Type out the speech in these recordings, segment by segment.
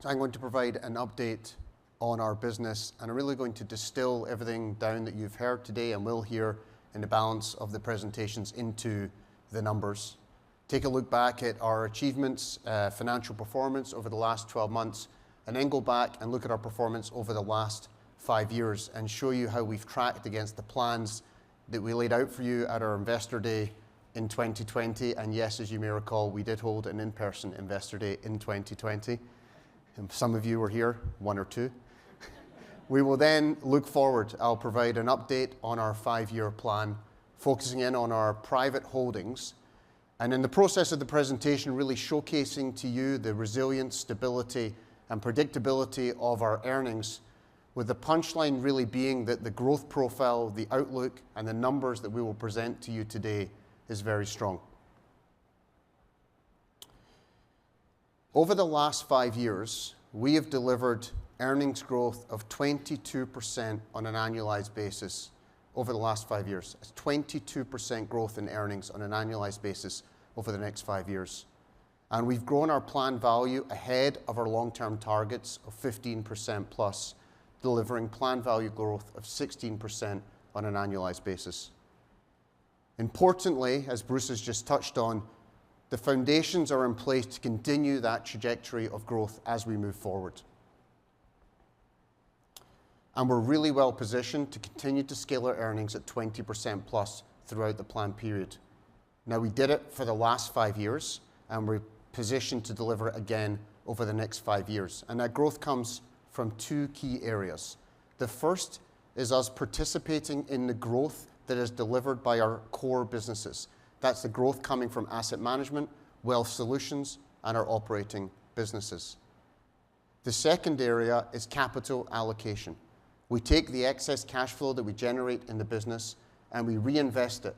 So I'm going to provide an update on our business, and I'm really going to distill everything down that you've heard today and will hear in the balance of the presentations into the numbers. Take a look back at our achievements, financial performance over the last 12 months, and then go back and look at our performance over the last 5 years and show you how we've tracked against the plans that we laid out for you at our Investor Day in 2020. And yes, as you may recall, we did hold an in-person Investor Day in 2020. And some of you were here, one or two. We will then look forward. I'll provide an update on our 5-year plan, focusing in on our private holdings, and in the process of the presentation, really showcasing to you the resilience, stability, and predictability of our earnings, with the punchline really being that the growth profile, the outlook, and the numbers that we will present to you today is very strong. Over the last 5 years, we have delivered earnings growth of 22% on an annualized basis over the last 5 years. It's 22% growth in earnings on an annualized basis over the next 5 years. And we've grown our planned value ahead of our long-term targets of 15% plus, delivering planned value growth of 16% on an annualized basis. Importantly, as Bruce has just touched on, the foundations are in place to continue that trajectory of growth as we move forward. And we're really well positioned to continue to scale our earnings at 20% plus throughout the planned period. Now, we did it for the last 5 years, and we're positioned to deliver it again over the next 5 years. And that growth comes from 2 key areas. The first is us participating in the growth that is delivered by our core businesses. That's the growth coming from asset management, wealth solutions, and our operating businesses. The second area is capital allocation. We take the excess cash flow that we generate in the business and we reinvest it,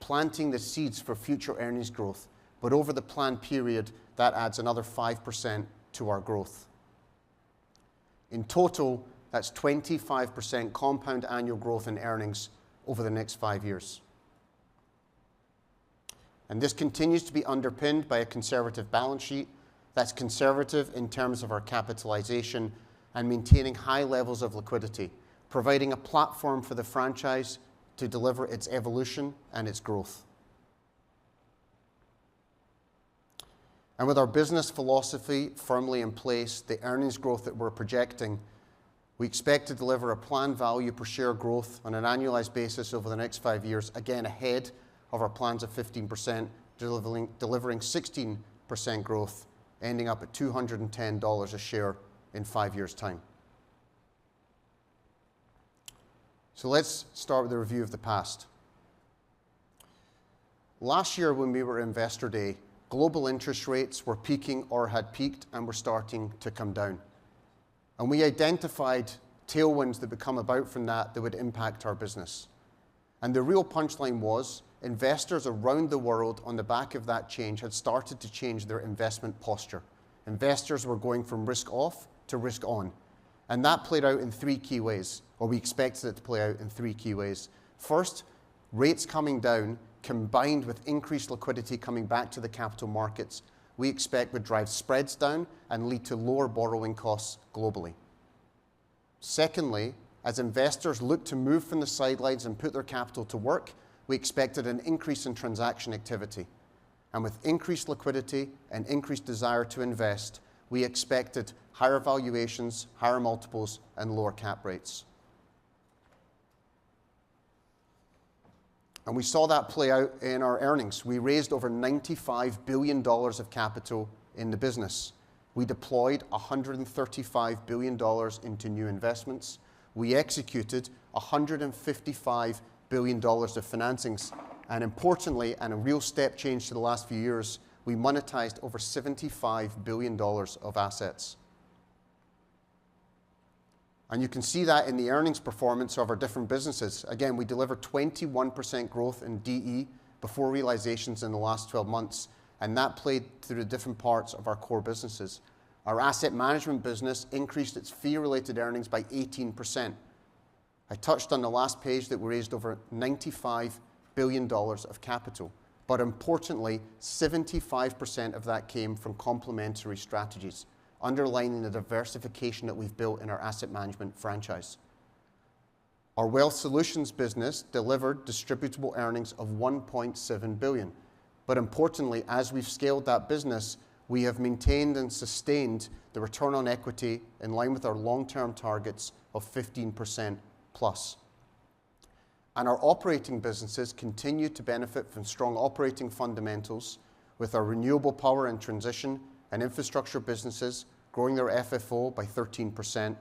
planting the seeds for future earnings growth. But over the planned period, that adds another 5% to our growth. In total, that's 25% compound annual growth in earnings over the next 5 years. And this continues to be underpinned by a conservative balance sheet that's conservative in terms of our capitalization and maintaining high levels of liquidity, providing a platform for the franchise to deliver its evolution and its growth. And with our business philosophy firmly in place, the earnings growth that we're projecting, we expect to deliver a planned value per share growth on an annualized basis over the next 5 years, again ahead of our plans of 15%, delivering 16% growth, ending up at $210 a share in 5 years' time. So let's start with a review of the past. Last year when we were at Investor Day, global interest rates were peaking or had peaked and were starting to come down. And we identified tailwinds that would come about from that would impact our business. And the real punchline was investors around the world on the back of that change had started to change their investment posture. Investors were going from risk off to risk on. And that played out in 3 key ways, or we expected it to play out in 3 key ways. First, rates coming down combined with increased liquidity coming back to the capital markets, we expect would drive spreads down and lead to lower borrowing costs globally. Secondly, as investors look to move from the sidelines and put their capital to work, we expected an increase in transaction activity. And with increased liquidity and increased desire to invest, we expected higher valuations, higher multiples, and lower cap rates. And we saw that play out in our earnings. We raised over $95 billion of capital in the business. We deployed $135 billion into new investments. We executed $155 billion of financings. And importantly, and a real step change to the last few years, we monetized over $75 billion of assets. And you can see that in the earnings performance of our different businesses. Again, we delivered 21% growth in DE before realizations in the last 12 months, and that played through the different parts of our core businesses. Our asset management business increased its fee-related earnings by 18%. I touched on the last page that we raised over $95 billion of capital. But importantly, 75% of that came from complementary strategies, underlining the diversification that we've built in our asset management franchise. Our Wealth Solutions business delivered distributable earnings of $1.7 billion. But importantly, as we've scaled that business, we have maintained and sustained the return on equity in line with our long-term targets of 15% plus. And our operating businesses continue to benefit from strong operating fundamentals, with our renewable power and transition and infrastructure businesses growing their FFO by 13%.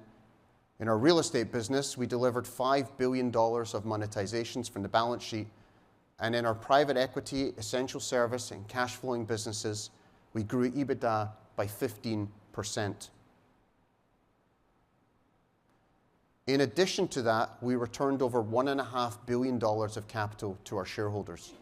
In our real estate business, we delivered $5 billion of monetizations from the balance sheet. And in our private equity, essential service, and cash flowing businesses, we grew EBITDA by 15%. In addition to that, we returned over $1.5 billion of capital to our shareholders.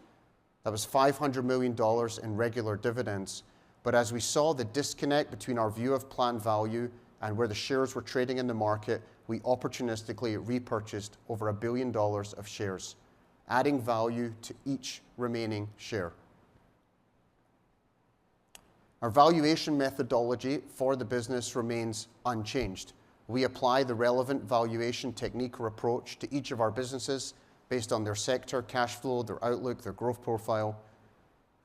That was $500 million in regular dividends. But as we saw the disconnect between our view of planned value and where the shares were trading in the market, we opportunistically repurchased over $1 billion of shares, adding value to each remaining share. Our valuation methodology for the business remains unchanged. We apply the relevant valuation technique or approach to each of our businesses based on their sector, cash flow, their outlook, their growth profile.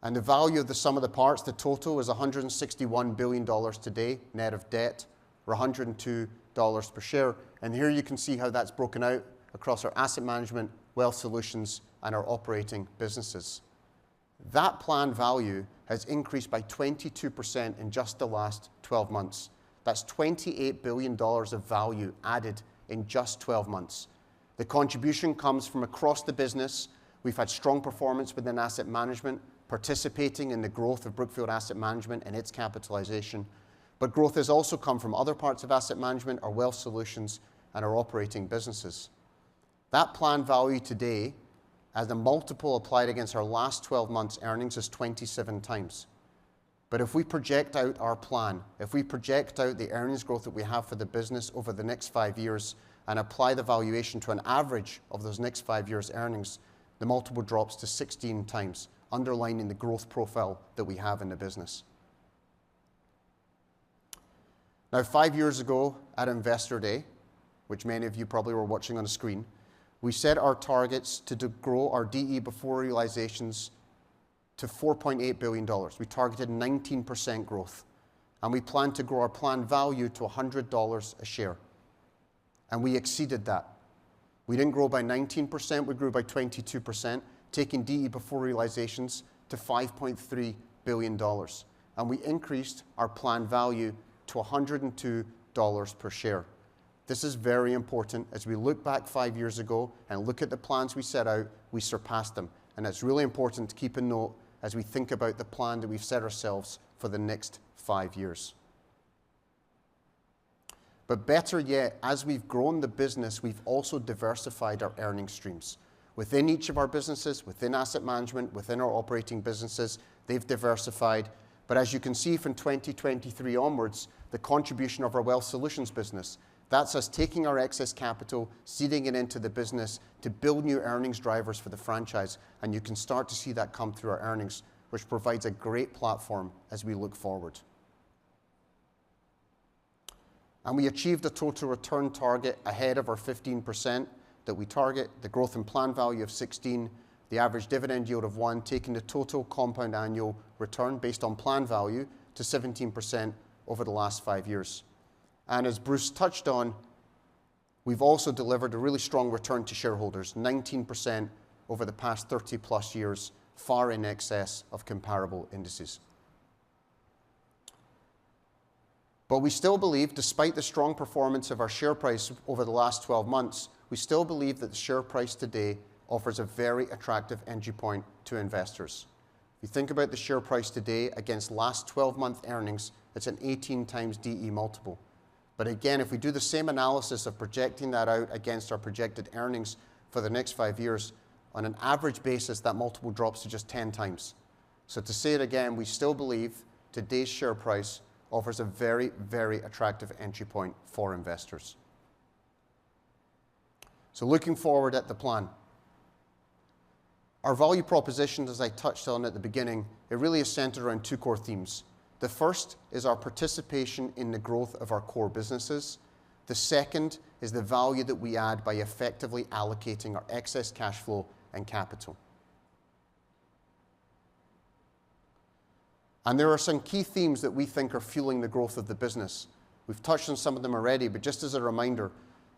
And the value of the sum of the parts, the total, is $161 billion today, net of debt, or $102 per share. And here you can see how that's broken out across our asset management, wealth solutions, and our operating businesses. That planned value has increased by 22% in just the last 12 months. That's $28 billion of value added in just 12 months. The contribution comes from across the business. We've had strong performance within asset management, participating in the growth of Brookfield Asset Management and its capitalization. But growth has also come from other parts of asset management, our wealth solutions, and our operating businesses. That planned value today, as the multiple applied against our last 12 months' earnings, is 27 times. But if we project out our plan, if we project out the earnings growth that we have for the business over the next 5 years and apply the valuation to an average of those next 5 years' earnings, the multiple drops to 16 times, underlining the growth profile that we have in the business. Now, 5 years ago at Investor Day, which many of you probably were watching on the screen, we set our targets to grow our DE before realizations to $4.8 billion. We targeted 19% growth. And we planned to grow our planned value to $100 a share. And we exceeded that. We didn't grow by 19%, we grew by 22%, taking DE before realizations to $5.3 billion. And we increased our planned value to $102 per share. This is very important. As we look back 5 years ago and look at the plans we set out, we surpassed them. And it's really important to keep a note as we think about the plan that we've set ourselves for the next 5 years. But better yet, as we've grown the business, we've also diversified our earning streams. Within each of our businesses, within asset management, within our operating businesses, they've diversified. But as you can see from 2023 onwards, the contribution of our wealth solutions business, that's us taking our excess capital, seeding it into the business to build new earnings drivers for the franchise. And you can start to see that come through our earnings, which provides a great platform as we look forward. And we achieved a total return target ahead of our 15% that we target, the growth in planned value of 16, the average dividend yield of 1, taking the total compound annual return based on planned value to 17% over the last 5 years. And as Bruce touched on, we've also delivered a really strong return to shareholders, 19% over the past 30 plus years, far in excess of comparable indices. But we still believe, despite the strong performance of our share price over the last 12 months, we still believe that the share price today offers a very attractive entry point to investors. If you think about the share price today against last 12-month earnings, it's an 18 times DE multiple. But again, if we do the same analysis of projecting that out against our projected earnings for the next 5 years, on an average basis, that multiple drops to just 10 times. So to say it again, we still believe today's share price offers a very, very attractive entry point for investors. So looking forward at the plan. Our value proposition, as I touched on at the beginning, it really is centered around 2 core themes. The first is our participation in the growth of our core businesses. The second is the value that we add by effectively allocating our excess cash flow and capital. And there are some key themes that we think are fueling the growth of the business. We've touched on some of them already, but just as a reminder,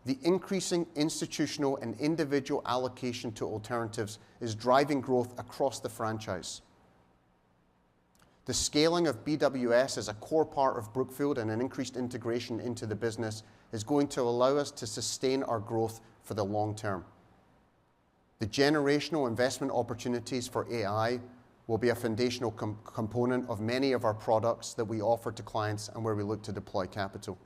the increasing institutional and individual allocation to alternatives is driving growth across the franchise. The scaling of BWS as a core part of Brookfield and an increased integration into the business is going to allow us to sustain our growth for the long term. The generational investment opportunities for AI will be a foundational component of many of our products that we offer to clients and where we look to deploy capital.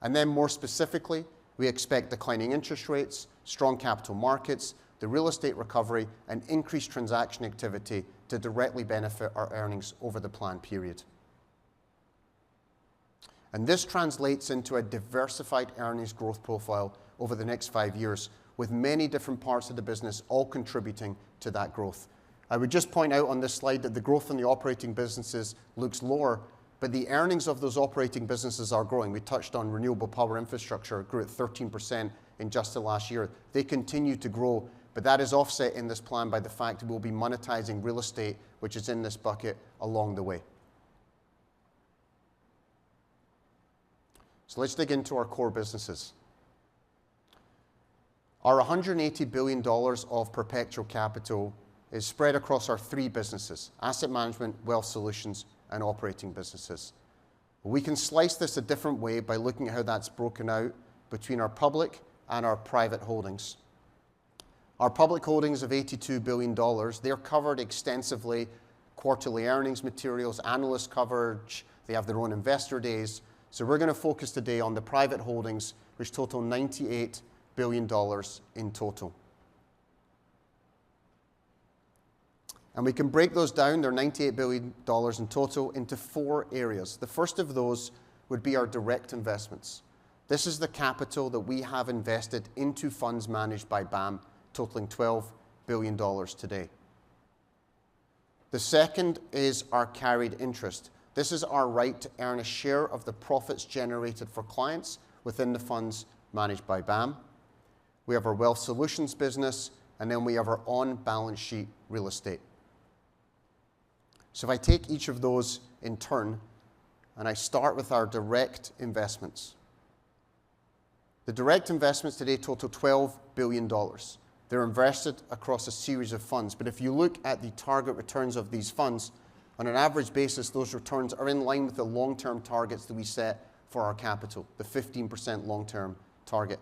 And then more specifically, we expect declining interest rates, strong capital markets, the real estate recovery, and increased transaction activity to directly benefit our earnings over the planned period. And this translates into a diversified earnings growth profile over the next 5 years, with many different parts of the business all contributing to that growth. I would just point out on this slide that the growth in the operating businesses looks lower, but the earnings of those operating businesses are growing. We touched on renewable power infrastructure, grew at 13% in just the last year. They continue to grow, but that is offset in this plan by the fact that we'll be monetizing real estate, which is in this bucket, along the way. So let's dig into our core businesses. Our $180 billion of perpetual capital is spread across our 3 businesses: asset management, wealth solutions, and operating businesses. We can slice this a different way by looking at how that's broken out between our public and our private holdings. Our public holdings of $82 billion, they're covered extensively, quarterly earnings materials, analyst coverage, they have their own investor days. So we're going to focus today on the private holdings, which total $98 billion in total. And we can break those down, they're $98 billion in total, into 4 areas. The first of those would be our direct investments. This is the capital that we have invested into funds managed by BAM, totaling $12 billion today. The second is our carried interest. This is our right to earn a share of the profits generated for clients within the funds managed by BAM. We have our wealth solutions business, and then we have our on-balance sheet real estate. So if I take each of those in turn, and I start with our direct investments. The direct investments today total $12 billion. They're invested across a series of funds, but if you look at the target returns of these funds, on an average basis, those returns are in line with the long-term targets that we set for our capital, the 15% long-term target.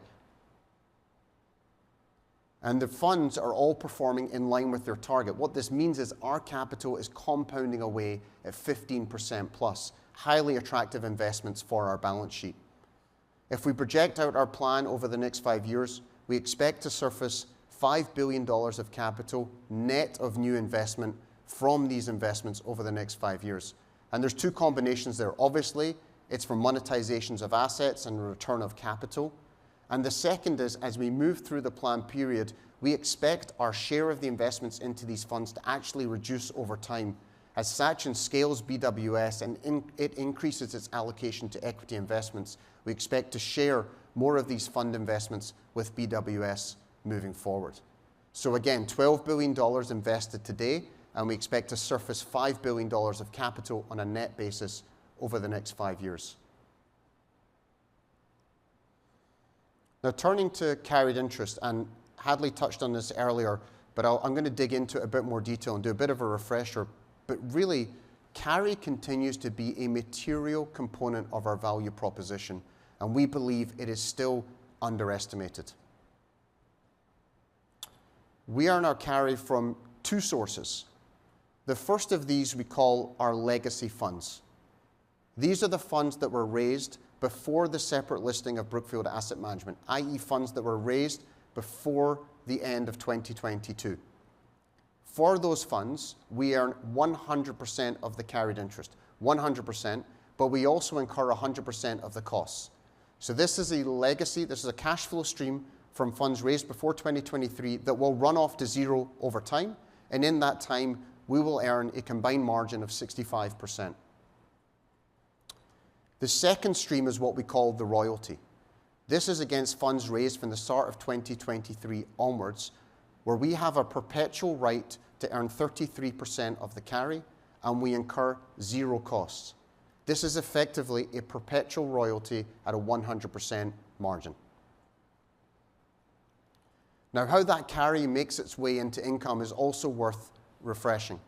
And the funds are all performing in line with their target. What this means is our capital is compounding away at 15% plus, highly attractive investments for our balance sheet. If we project out our plan over the next 5 years, we expect to surface $5 billion of capital net of new investment from these investments over the next 5 years. And there's 2 combinations there. Obviously, it's from monetizations of assets and return of capital. And the second is, as we move through the plan period, we expect our share of the investments into these funds to actually reduce over time. As Sachin scales BWS and it increases its allocation to equity investments, we expect to share more of these fund investments with BWS moving forward. So again, $12 billion invested today, and we expect to surface $5 billion of capital on a net basis over the next 5 years. Now, turning to carried interest, and Hadley touched on this earlier, but I'm going to dig into it a bit more detail and do a bit of a refresher. But really, carry continues to be a material component of our value proposition, and we believe it is still underestimated. We earn our carry from 2 sources. The first of these we call our legacy funds. These are the funds that were raised before the separate listing of Brookfield Asset Management, i.e. funds that were raised before the end of 2022. For those funds, we earn 100% of the carried interest, 100%, but we also incur 100% of the costs. So this is a legacy, this is a cash flow stream from funds raised before 2023 that will run off to 0 over time, and in that time, we will earn a combined margin of 65%. The second stream is what we call the royalty. This is against funds raised from the start of 2023 onwards, where we have a perpetual right to earn 33% of the carry, and we incur zero costs. This is effectively a perpetual royalty at a 100% margin. Now, how that carry makes its way into income is also worth refreshing.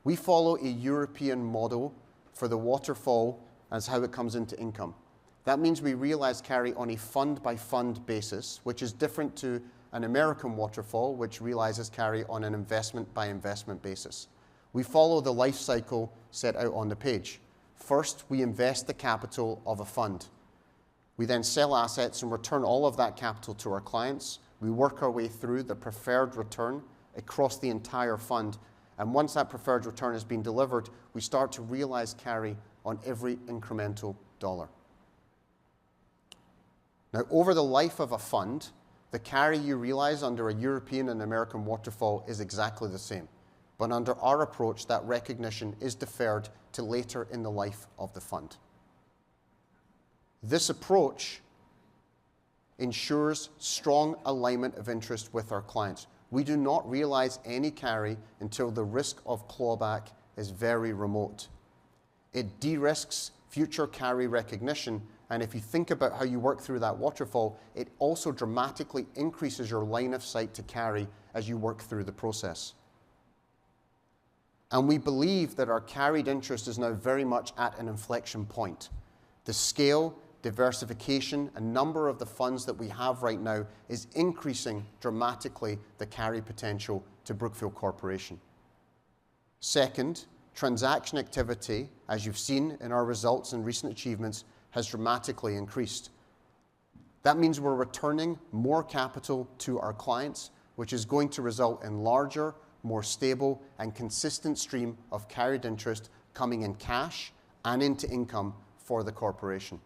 We follow a European model for the waterfall as how it comes into income. That means we realize carry on a fund-by-fund basis, which is different to an American waterfall, which realizes carry on an investment-by-investment basis. We follow the life cycle set out on the page. First, we invest the capital of a fund. We then sell assets and return all of that capital to our clients. We work our way through the preferred return across the entire fund. And once that preferred return has been delivered, we start to realize carry on every incremental dollar. Now, over the life of a fund, the carry you realize under a European and American waterfall is exactly the same. But under our approach, that recognition is deferred to later in the life of the fund. This approach ensures strong alignment of interest with our clients. We do not realize any carry until the risk of clawback is very remote. It de-risks future carry recognition, and if you think about how you work through that waterfall, it also dramatically increases your line of sight to carry as you work through the process. And we believe that our carried interest is now very much at an inflection point. The scale, diversification, and number of the funds that we have right now is increasing dramatically the carry potential to Brookfield Corporation. Second, transaction activity, as you've seen in our results and recent achievements, has dramatically increased. That means we're returning more capital to our clients, which is going to result in larger, more stable, and consistent stream of carried interest coming in cash and into income for the corporation.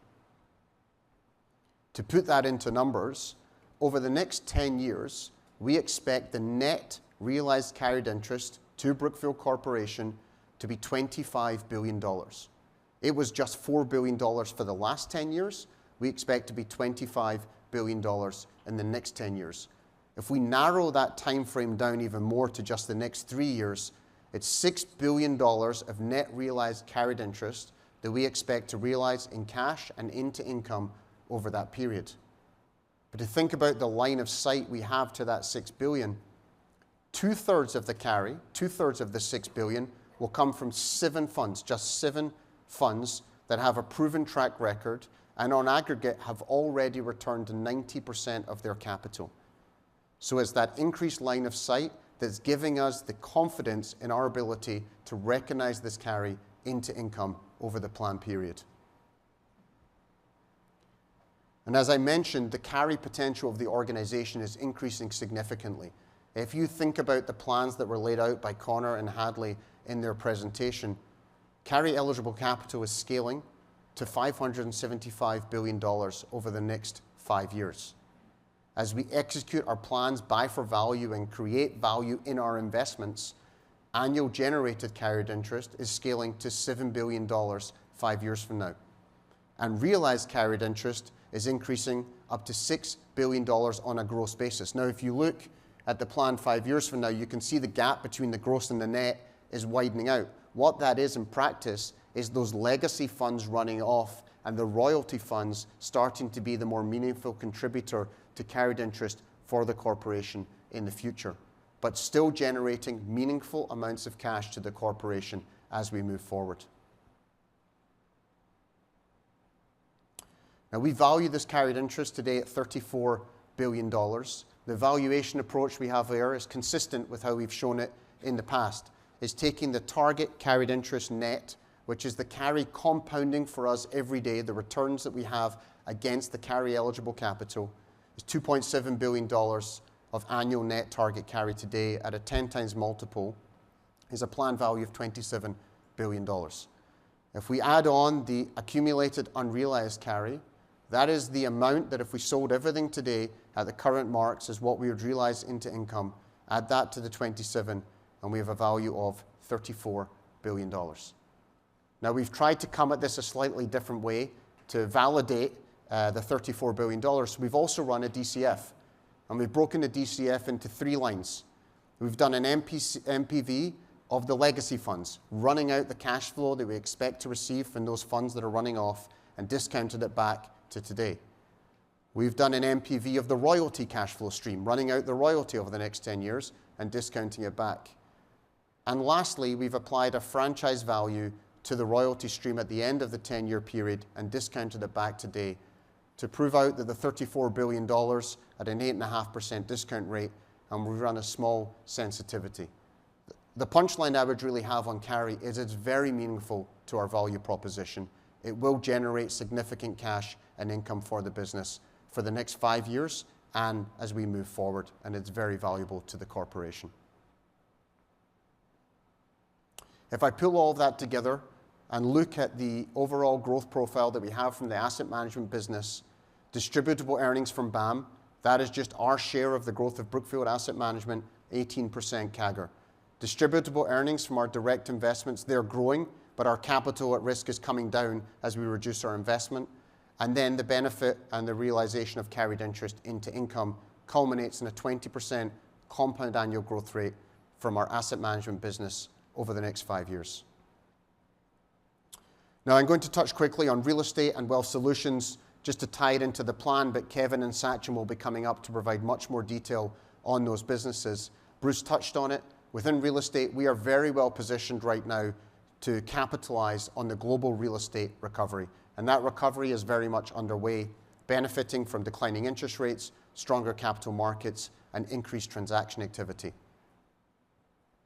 To put that into numbers, over the next 10 years, we expect the net realized carried interest to Brookfield Corporation to be $25 billion. It was just $4 billion for the last 10 years. We expect to be $25 billion in the next 10 years. If we narrow that time frame down even more to just the next 3 years, it's $6 billion of net realized carried interest that we expect to realize in cash and into income over that period. But to think about the line of sight we have to that $6 billion, two-thirds of the carry, two-thirds of the $6 billion will come from 7 funds, just 7 funds that have a proven track record and on aggregate have already returned 90% of their capital. So it's that increased line of sight that's giving us the confidence in our ability to recognize this carry into income over the plan period. And as I mentioned, the carry potential of the organization is increasing significantly. If you think about the plans that were laid out by Connor and Hadley in their presentation, carry eligible capital is scaling to $575 billion over the next 5 years. As we execute our plans, buy for value, and create value in our investments, annual generated carried interest is scaling to $7 billion 5 years from now. And realized carried interest is increasing up to $6 billion on a gross basis. Now, if you look at the plan 5 years from now, you can see the gap between the gross and the net is widening out. What that is in practice is those legacy funds running off and the royalty funds starting to be the more meaningful contributor to carried interest for the corporation in the future, but still generating meaningful amounts of cash to the corporation as we move forward. Now, we value this carried interest today at $34 billion. The valuation approach we have there is consistent with how we've shown it in the past. It's taking the target carried interest net, which is the carry compounding for us every day, the returns that we have against the carry eligible capital, is $2.7 billion of annual net target carry today at a 10 times multiple is a planned value of $27 billion. If we add on the accumulated unrealized carry, that is the amount that if we sold everything today at the current marks is what we would realize into income. Add that to the 27 and we have a value of $34 billion. Now, we've tried to come at this a slightly different way. to validate the $34 billion, we've also run a DCF. And we've broken the DCF into 3 lines. We've done an MPV of the legacy funds, running out the cash flow that we expect to receive from those funds that are running off and discounted it back to today. We've done an MPV of the royalty cash flow stream, running out the royalty over the next 10 years and discounting it back. And lastly, we've applied a franchise value to the royalty stream at the end of the 10-year period and discounted it back today to prove out that the $34 billion at an 8.5% discount rate, and we run a small sensitivity. The punchline I would really have on carry is it's very meaningful to our value proposition. It will generate significant cash and income for the business for the next 5 years and as we move forward, and it's very valuable to the corporation. If I pull all of that together and look at the overall growth profile that we have from the asset management business, distributable earnings from BAM, that is just our share of the growth of Brookfield Asset Management, 18% CAGR. Distributable earnings from our direct investments, they're growing, but our capital at risk is coming down as we reduce our investment. And then the benefit and the realization of carried interest into income culminates in a 20% compound annual growth rate from our asset management business over the next 5 years. Now I'm going to touch quickly on real estate and wealth solutions just to tie it into the plan, but Kevin and Sachin will be coming up to provide much more detail on those businesses. Bruce touched on it. Within real estate, we are very well positioned right now to capitalize on the global real estate recovery. And that recovery is very much underway, benefiting from declining interest rates, stronger capital markets, and increased transaction activity.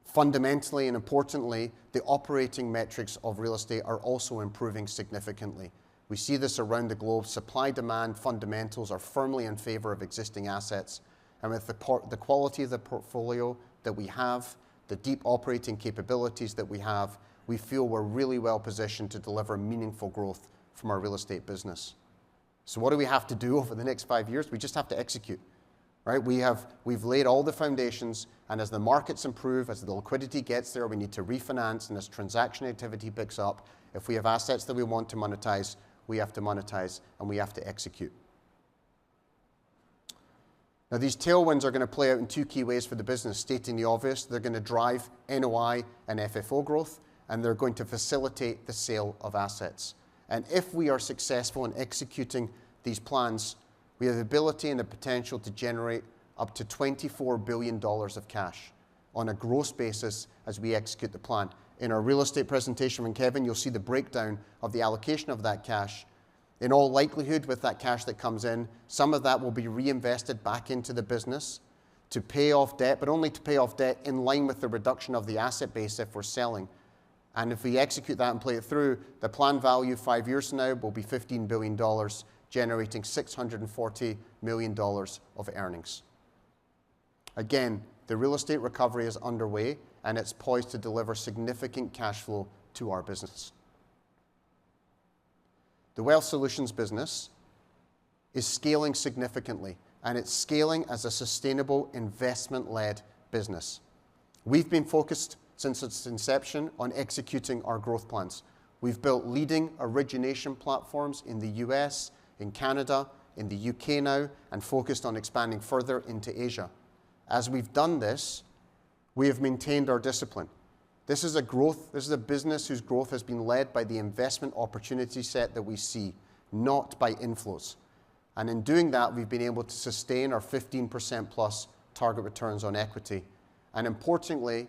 Fundamentally and importantly, the operating metrics of real estate are also improving significantly. We see this around the globe. Supply-demand fundamentals are firmly in favor of existing assets. And with the quality of the portfolio that we have, the deep operating capabilities that we have, we feel we're really well positioned to deliver meaningful growth from our real estate business. So what do we have to do over the next 5 years? We just have to execute. Right? We've laid all the foundations, and as the markets improve, as the liquidity gets there, we need to refinance, and as transaction activity picks up, if we have assets that we want to monetize, we have to monetize, and we have to execute. Now, these tailwinds are going to play out in 2 key ways for the business. Stating the obvious, they're going to drive NOI and FFO growth, and they're going to facilitate the sale of assets. And if we are successful in executing these plans, we have the ability and the potential to generate up to $24 billion of cash on a gross basis as we execute the plan. In our real estate presentation from Kevin, you'll see the breakdown of the allocation of that cash. In all likelihood, with that cash that comes in, some of that will be reinvested back into the business to pay off debt, but only to pay off debt in line with the reduction of the asset base if we're selling. And if we execute that and play it through, the planned value 5 years from now will be $15 billion, generating $640 million of earnings. Again, the real estate recovery is underway, and it's poised to deliver significant cash flow to our business. The Wealth Solutions business is scaling significantly, and it's scaling as a sustainable investment-led business. We've been focused since its inception on executing our growth plans. We've built leading origination platforms in the US, in Canada, in the UK now, and focused on expanding further into Asia. As we've done this, we have maintained our discipline. This is a business whose growth has been led by the investment opportunity set that we see, not by inflows. And in doing that, we've been able to sustain our 15% plus target returns on equity. And importantly,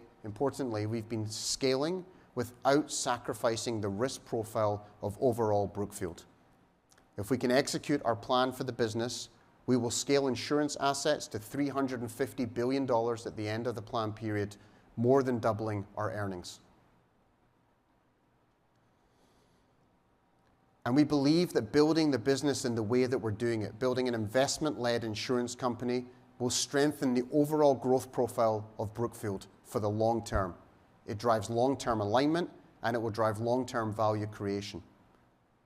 we've been scaling without sacrificing the risk profile of overall Brookfield. If we can execute our plan for the business, we will scale insurance assets to $350 billion at the end of the plan period, more than doubling our earnings. And we believe that building the business in the way that we're doing it, building an investment-led insurance company, will strengthen the overall growth profile of Brookfield for the long term. It drives long-term alignment, and it will drive long-term value creation.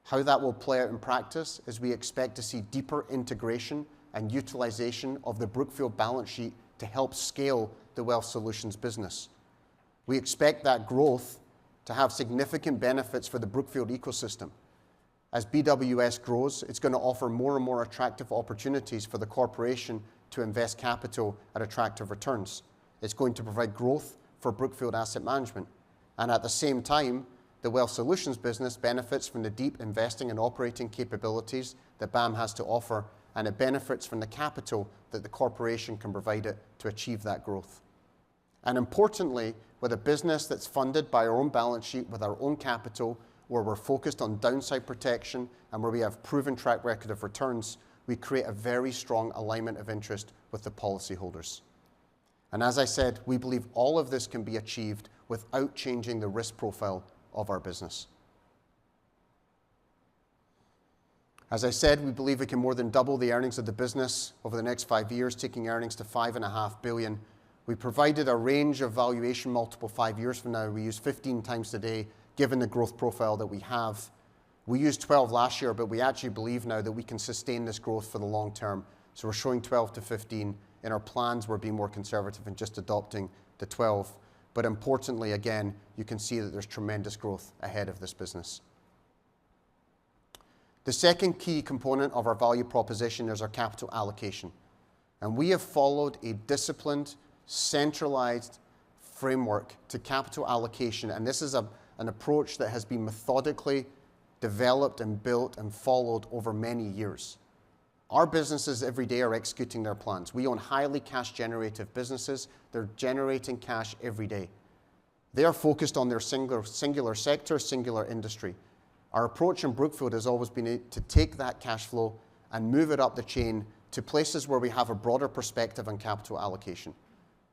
How that will play out in practice is we expect to see deeper integration and utilization of the Brookfield balance sheet to help scale the Wealth Solutions business. We expect that growth to have significant benefits for the Brookfield ecosystem. as BWS grows, it's going to offer more and more attractive opportunities for the corporation to invest capital at attractive returns. It's going to provide growth for Brookfield Asset Management. And at the same time, the Wealth Solutions business benefits from the deep investing and operating capabilities that BAM has to offer, and it benefits from the capital that the corporation can provide it to achieve that growth. And importantly, with a business that's funded by our own balance sheet with our own capital, where we're focused on downside protection and where we have proven track record of returns, we create a very strong alignment of interest with the policyholders. And as I said, we believe all of this can be achieved without changing the risk profile of our business. As I said, we believe we can more than double the earnings of the business over the next 5 years, taking earnings to $5.5 billion. We provided a range of valuation multiple 5 years from now. We use 15 times today, given the growth profile that we have. We used 12 last year, but we actually believe now that we can sustain this growth for the long term. So we're showing 12 to 15. In our plans, we're being more conservative and just adopting the 12. But importantly, again, you can see that there's tremendous growth ahead of this business. The second key component of our value proposition is our capital allocation. And we have followed a disciplined, centralized framework to capital allocation. And this is an approach that has been methodically developed and built and followed over many years. Our businesses every day are executing their plans. We own highly cash-generative businesses. They're generating cash every day. They are focused on their singular sector, singular industry. Our approach in Brookfield has always been to take that cash flow and move it up the chain to places where we have a broader perspective on capital allocation,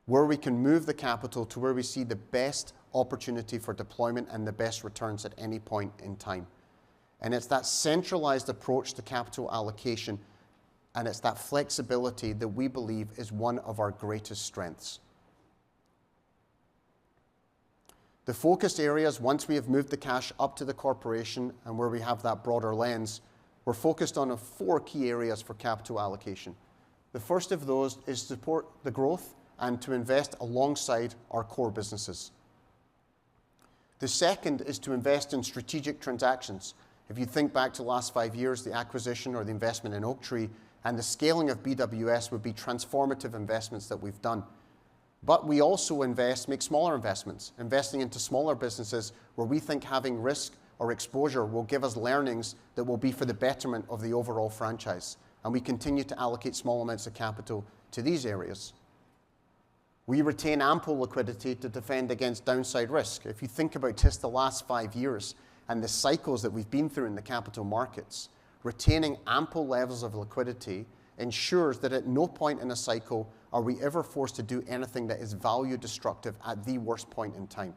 where we can move the capital to where we see the best opportunity for deployment and the best returns at any point in time. And it's that centralized approach to capital allocation, and it's that flexibility that we believe is one of our greatest strengths. The focus areas, once we have moved the cash up to the corporation and where we have that broader lens, we're focused on 4 key areas for capital allocation. The first of those is to support the growth and to invest alongside our core businesses. The second is to invest in strategic transactions. If you think back to the last 5 years, the acquisition or the investment in Oaktree and the scaling of BWS would be transformative investments that we've done. But we also make smaller investments, investing into smaller businesses where we think having risk or exposure will give us learnings that will be for the betterment of the overall franchise. And we continue to allocate small amounts of capital to these areas. We retain ample liquidity to defend against downside risk. If you think about just the last 5 years and the cycles that we've been through in the capital markets, retaining ample levels of liquidity ensures that at no point in a cycle are we ever forced to do anything that is value destructive at the worst point in time.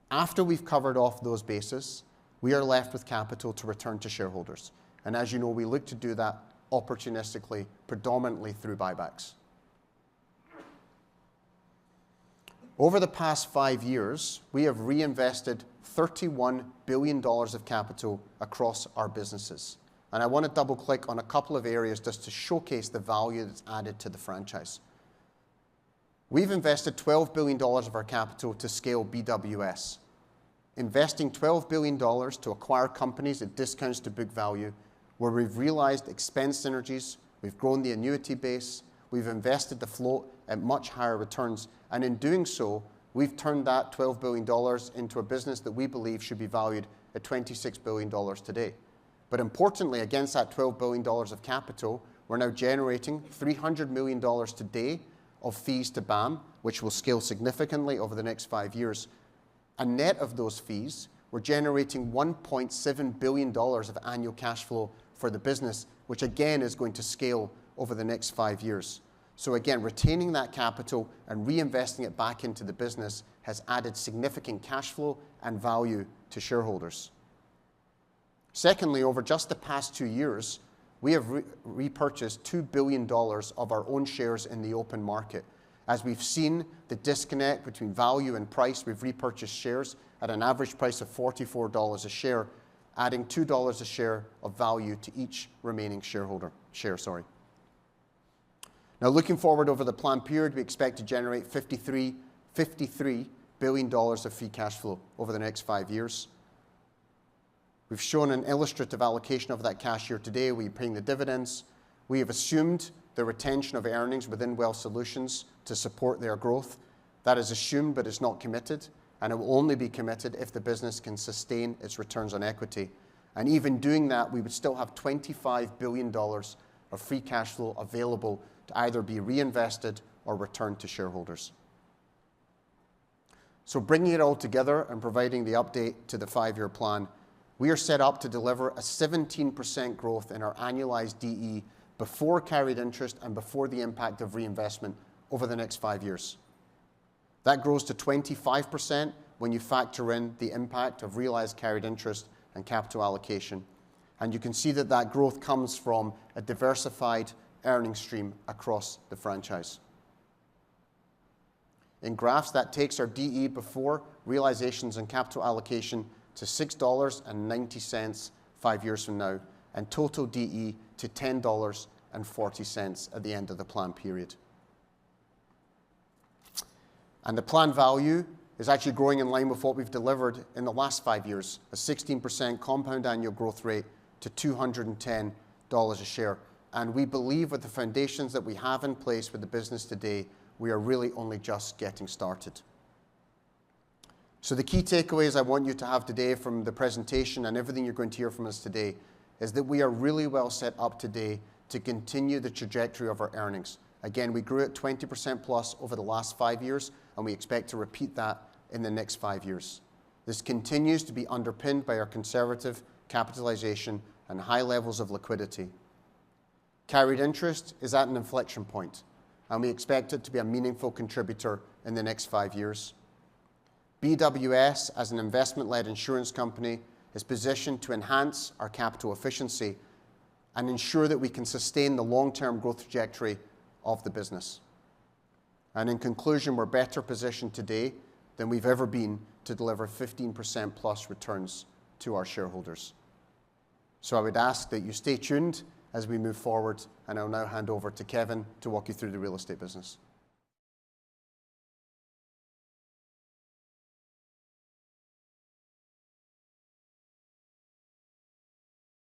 After we've covered off those bases, we are left with capital to return to shareholders. And as you know, we look to do that opportunistically, predominantly through buybacks. Over the past 5 years, we have reinvested $31 billion of capital across our businesses. And I want to double click on a couple of areas just to showcase the value that's added to the franchise. We've invested $12 billion of our capital to scale BWS, investing $12 billion to acquire companies at discounts to book value, where we've realized expense synergies, we've grown the annuity base, we've invested the float at much higher returns, and in doing so, we've turned that $12 billion into a business that we believe should be valued at $26 billion today. But importantly, against that $12 billion of capital, we're now generating $300 million today of fees to BAM, which will scale significantly over the next 5 years. And net of those fees, we're generating $1.7 billion of annual cash flow for the business, which again is going to scale over the next 5 years. So again, retaining that capital and reinvesting it back into the business has added significant cash flow and value to shareholders. Secondly, over just the past 2 years, we have repurchased $2 billion of our own shares in the open market. As we've seen the disconnect between value and price, we've repurchased shares at an average price of $44 a share, adding $2 a share of value to each remaining share. Now, looking forward over the planned period, we expect to generate $53 billion of free cash flow over the next 5 years. We've shown an illustrative allocation of that cash here today. We're paying the dividends. We have assumed the retention of earnings within Wealth Solutions to support their growth. That is assumed, but it's not committed, and it will only be committed if the business can sustain its returns on equity. And even doing that, we would still have $25 billion of free cash flow available to either be reinvested or returned to shareholders. So bringing it all together and providing the update to the 5-year plan, we are set up to deliver a 17% growth in our annualized DE before carried interest and before the impact of reinvestment over the next 5 years. That grows to 25% when you factor in the impact of realized carried interest and capital allocation. And you can see that that growth comes from a diversified earning stream across the franchise. In graphs, that takes our DE before realizations and capital allocation to $6.90 5 years from now, and total DE to $10.40 at the end of the plan period. And the plan value is actually growing in line with what we've delivered in the last 5 years, a 16% compound annual growth rate to $210 a share. And we believe with the foundations that we have in place with the business today, we are really only just getting started. So the key takeaways I want you to have today from the presentation and everything you're going to hear from us today is that we are really well set up today to continue the trajectory of our earnings. Again, we grew at 20% plus over the last 5 years, and we expect to repeat that in the next 5 years. This continues to be underpinned by our conservative capitalization and high levels of liquidity. Carried interest is at an inflection point, and we expect it to be a meaningful contributor in the next 5 years. BWS, as an investment-led insurance company, is positioned to enhance our capital efficiency and ensure that we can sustain the long-term growth trajectory of the business. And in conclusion, we're better positioned today than we've ever been to deliver 15% plus returns to our shareholders. So I would ask that you stay tuned as we move forward, and I'll now hand over to Kevin to walk you through the real estate business.